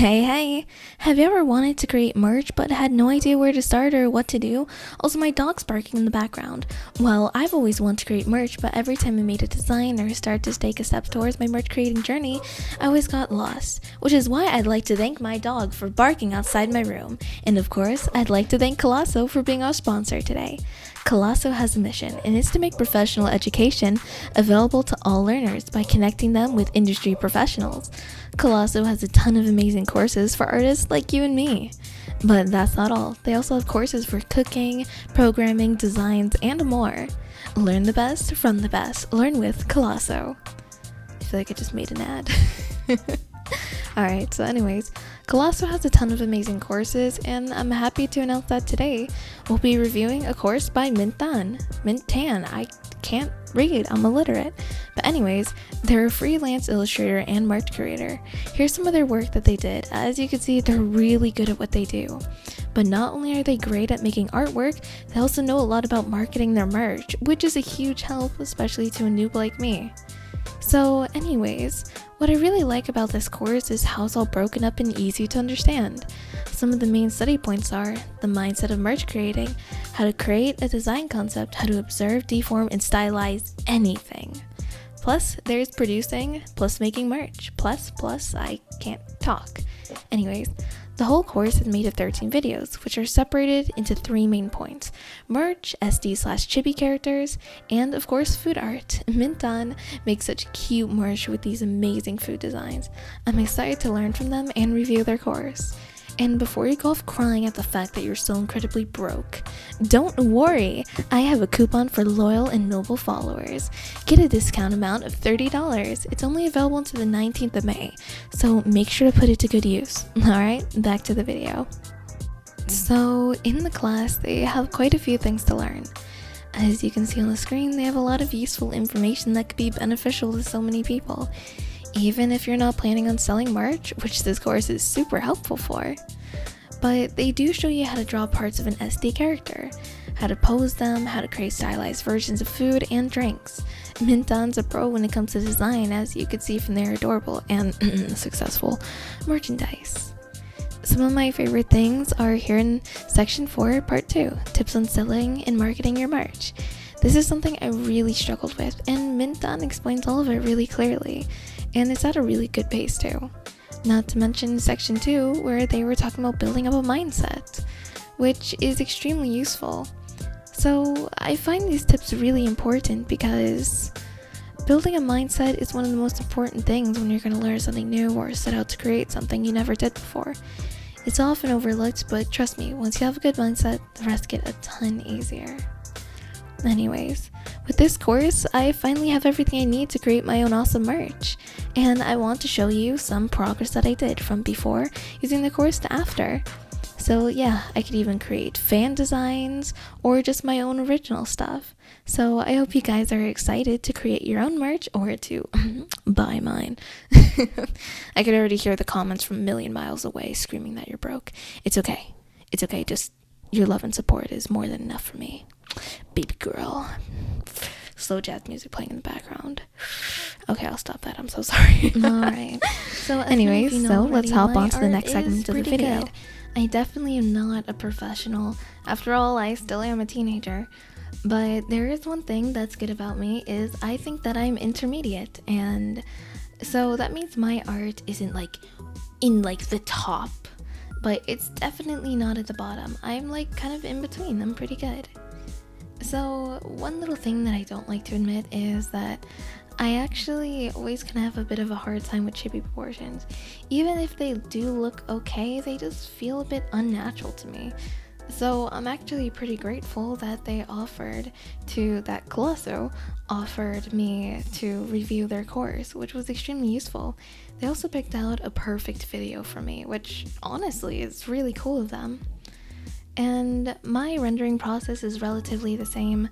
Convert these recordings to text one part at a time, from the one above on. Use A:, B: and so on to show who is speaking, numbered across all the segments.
A: Hey, have you ever wanted to create merch but had no idea where to start or what to do? Also, my dog's barking in the background. Well, I've always wanted to create merch, but every time I made a design or started to take a step towards my merch creating journey, I always got lost, which is why I'd like to thank my dog for barking outside my room. And of course, I'd like to thank Colosso for being our sponsor today. Colosso has a mission, and it's to make professional education available to all learners by connecting them with industry professionals. Colosso has a ton of amazing courses for artists like you and me. But that's not all. They also have courses for cooking, programming, designs, and more. Learn the best from the best. Learn with Colosso. I feel like I just made an ad. Alright, so anyways, Colosso has a ton of amazing courses, and I'm happy to announce that today we'll be reviewing a course by Mintan. I can't read, I'm illiterate. But anyways, they're a freelance illustrator and merch creator. Here's some of their work that they did. As you can see, they're really good at what they do. But not only are they great at making artwork, they also know a lot about marketing their merch, which is a huge help, especially to a noob like me. So anyways, what I really like about this course is how it's all broken up and easy to understand. Some of the main study points are the mindset of merch creating, how to create a design concept, how to observe, deform, and stylize anything. Plus, there's producing, plus making merch, plus, I can't talk. Anyways, the whole course is made of 13 videos, which are separated into 3 main points: merch, SD/Chibi characters, and of course food art. Mintan makes such cute merch with these amazing food designs. I'm excited to learn from them and review their course. And before you go off crying at the fact that you're so incredibly broke, don't worry, I have a coupon for loyal and noble followers. Get a discount amount of $30. It's only available until the 19th of May, so make sure to put it to good use. Alright, back to the video. So in the class, they have quite a few things to learn. As you can see on the screen, they have a lot of useful information that could be beneficial to so many people, even if you're not planning on selling merch, which this course is super helpful for. But they do show you how to draw parts of an SD character, how to pose them, how to create stylized versions of food and drinks. Mintan's a pro when it comes to design, as you can see from their adorable and successful merchandise. Some of my favorite things are here in section 4, part 2, tips on selling and marketing your merch. This is something I really struggled with, and Mintan explains all of it really clearly, and it's at a really good pace too. Not to mention section 2, where they were talking about building up a mindset, which is extremely useful. So I find these tips really important because building a mindset is one of the most important things when you're going to learn something new or set out to create something you never did before. It's often overlooked, but trust me, once you have a good mindset, the rest get a ton easier. Anyways, with this course, I finally have everything I need to create my own awesome merch, and I want to show you some progress that I did from before using the course to after. So yeah, I could even create fan designs or just my own original stuff. So I hope you guys are excited to create your own merch or to buy mine. I could already hear the comments from a million miles away screaming that you're broke. It's okay, just your love and support is more than enough for me. Baby girl. Slow jazz music playing in the background. Okay, I'll stop that. I'm so sorry. Alright. So anyways, let's hop on to the next segment of the video. Good. I definitely am not a professional. After all, I still am a teenager. But there is one thing that's good about me is I think that I'm intermediate, and so that means my art isn't in the top, but it's definitely not at the bottom. I'm kind of in between. I'm pretty good. So one little thing that I don't like to admit is that I actually always kind of have a bit of a hard time with chibi proportions. Even if they do look okay, they just feel a bit unnatural to me. So I'm actually pretty grateful that Colosso offered me to review their course, which was extremely useful. They also picked out a perfect video for me, which honestly is really cool of them. And my rendering process is relatively the same,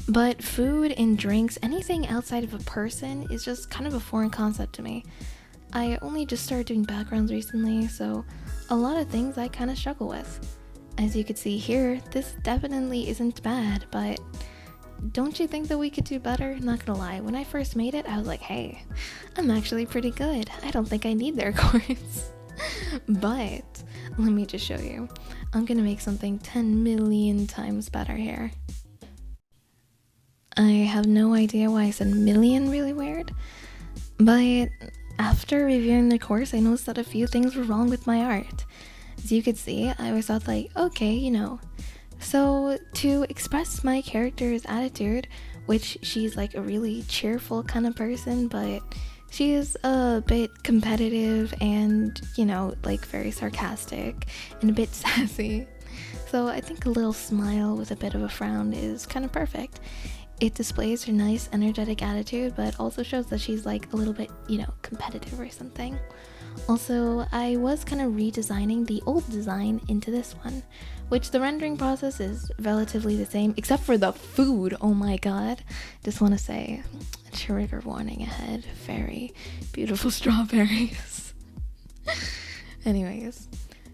A: but food and drinks, anything outside of a person, is just kind of a foreign concept to me. I only just started doing backgrounds recently, so a lot of things I kind of struggle with. As you can see here, this definitely isn't bad, but don't you think that we could do better? Not gonna lie, when I first made it, I was like, hey, I'm actually pretty good. I don't think I need their course. But let me just show you. I'm gonna make something 10 million times better here. I have no idea why I said million really weird, but after reviewing the course, I noticed that a few things were wrong with my art. As you could see, I always thought like, okay, so to express my character's attitude, which she's like a really cheerful kind of person, but she is a bit competitive and, like very sarcastic and a bit sassy. So I think a little smile with a bit of a frown is kind of perfect. It displays her nice, energetic attitude, but also shows that she's like a little bit, competitive or something. Also, I was kind of redesigning the old design into this one, which the rendering process is relatively the same, except for the food. Oh my god. Just want to say, trigger warning ahead. Very beautiful strawberries. Anyways.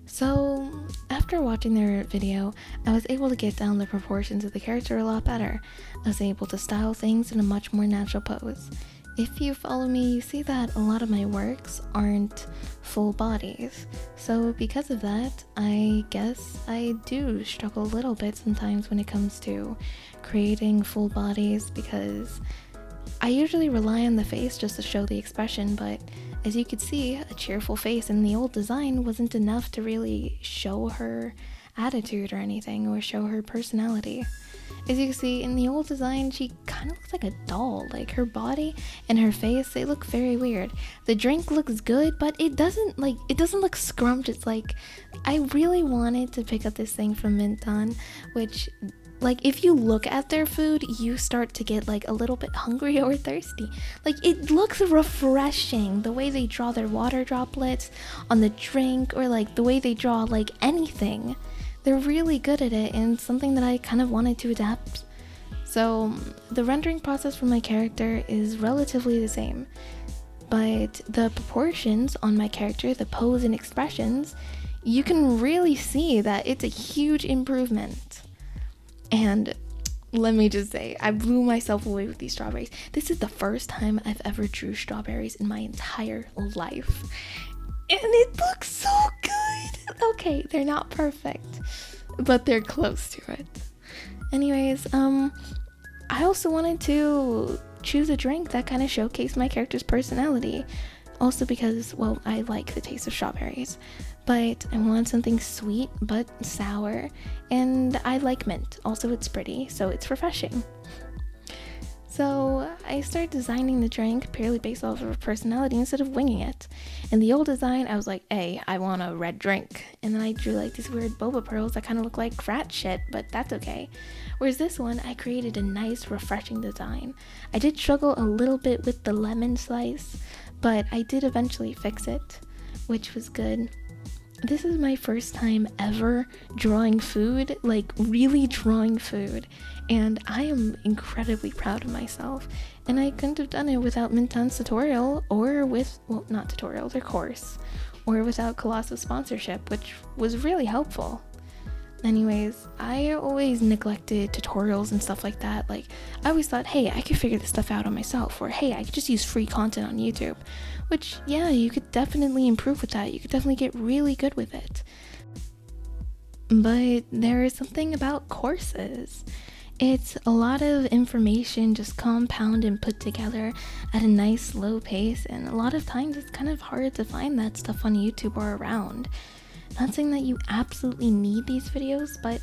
A: So, after watching their video, I was able to get down the proportions of the character a lot better. I was able to style things in a much more natural pose. If you follow me, you see that a lot of my works aren't full bodies. So because of that, I guess I do struggle a little bit sometimes when it comes to creating full bodies, because I usually rely on the face just to show the expression, but as you could see, a cheerful face in the old design wasn't enough to really show her attitude or anything, or show her personality. As you can see, in the old design, she kind of looks like a doll. Like, her body and her face, they look very weird. The drink looks good, but it doesn't look scrumptious. Like, I really wanted to pick up this thing from Minton, which, like, if you look at their food, you start to get like a little bit hungry or thirsty. Like, it looks refreshing, the way they draw their water droplets on the drink, or like the way they draw like anything. They're really good at it, and something that I kind of wanted to adapt. So the rendering process for my character is relatively the same, but the proportions on my character, the pose and expressions, you can really see that it's a huge improvement. And let me just say, I blew myself away with these strawberries. This is the first time I've ever drew strawberries in my entire life. And it looks so good. Okay, they're not perfect, but they're close to it. Anyways, I also wanted to choose a drink that kind of showcased my character's personality. Also because, well, I like the taste of strawberries, but I wanted something sweet but sour, and I like mint. Also, it's pretty, so it's refreshing. So I started designing the drink purely based off of her personality instead of winging it. In the old design, I was like, hey, I want a red drink. And then I drew like these weird boba pearls that kind of look like frat shit, but that's okay. Whereas this one, I created a nice, refreshing design. I did struggle a little bit with the lemon slice, but I did eventually fix it, which was good. This is my first time ever drawing food, like really drawing food, and I am incredibly proud of myself. And I couldn't have done it without Minton's tutorial, or with, well, not tutorial, their course, or without Colosso's sponsorship, which was really helpful. Anyways, I always neglected tutorials and stuff like that. Like, I always thought, hey, I could figure this stuff out on myself, or hey, I could just use free content on YouTube. Which, yeah, you could definitely improve with that. You could definitely get really good with it. But there is something about courses. It's a lot of information just compound and put together at a nice slow pace, and a lot of times it's kind of hard to find that stuff on YouTube or around. Not saying that you absolutely need these videos, but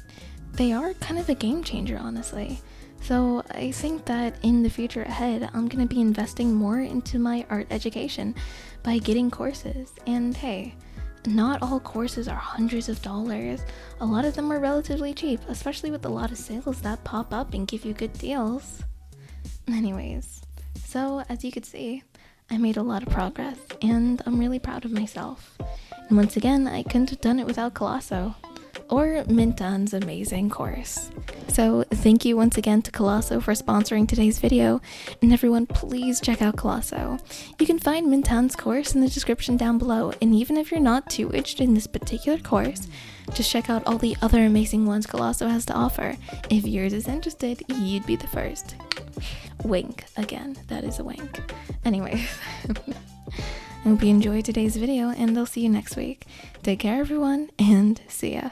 A: they are kind of a game changer, honestly. So I think that in the future ahead, I'm going to be investing more into my art education by getting courses. And hey, not all courses are hundreds of dollars. A lot of them are relatively cheap, especially with a lot of sales that pop up and give you good deals. Anyways, so as you could see, I made a lot of progress, and I'm really proud of myself. And once again, I couldn't have done it without Colosso, or Minton's amazing course. So thank you once again to Colosso for sponsoring today's video, and everyone please check out Colosso. You can find Minton's course in the description down below, and even if you're not too interested in this particular course, just check out all the other amazing ones Colosso has to offer. If yours is interested, you'd be the first. Wink. Again, that is a wink. Anyways. I hope you enjoyed today's video, and I'll see you next week. Take care, everyone, and see ya.